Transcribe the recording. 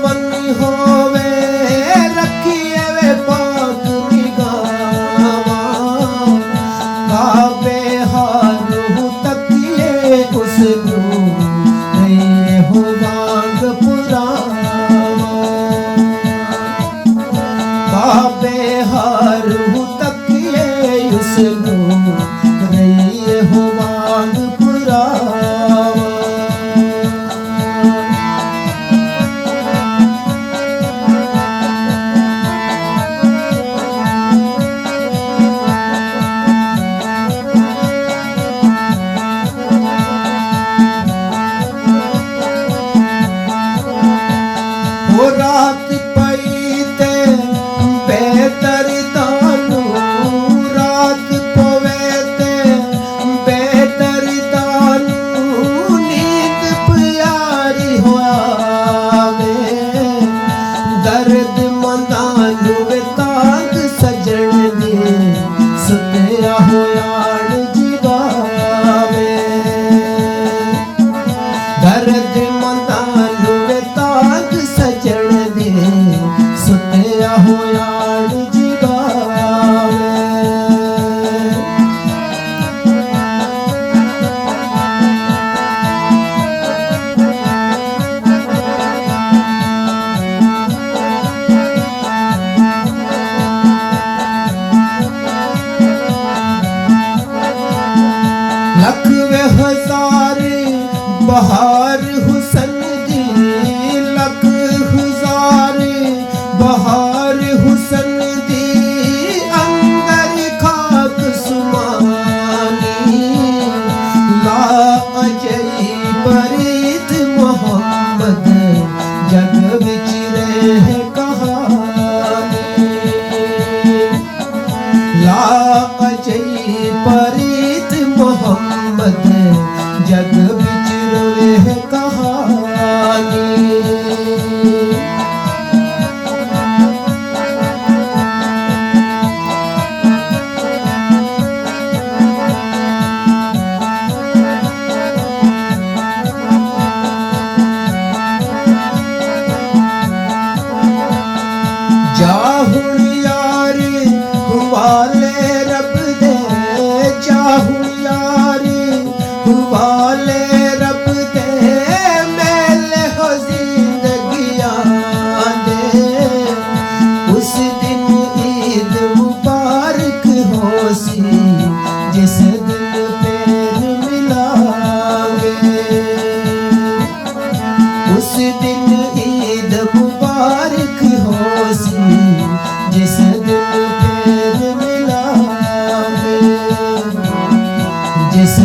पावन होवे रखिए वे पाक निगावा काबे हारू तकिए उसनू रहे हो वांग पुरावा काबे हारू तकिए उसनू रहे हो वांग पुरावा वो रात पई ते बेहतर दानू रात पवे ते बेहतर दानू नींद प्यारी होवे दर्द मंदानू वे ताक सजन दी सुत्या होयाण जीवावे दर्द मंदानू वे ताक सजन दे सुत्या होयाण जिगावे लख वे हजार बहार हुसन दी लख हजार बहार हुसन दी अंदर खाक सुमानी ला अजई बरीत मोहम्मद जग विच रह कहानी ला अजई बरीत मोहम्मद जग विच रहे कहानी जाहुन यार हुवाले रब दे जाहुन यार हुवाले रब दे मेले हो जिंदगियां दे उस दिन ईद मुबारक हो सी जिस दिन पैर मिलांगे उस दिन ईद मुबारक हो सी जिस दिन पैर मिलांगे जिस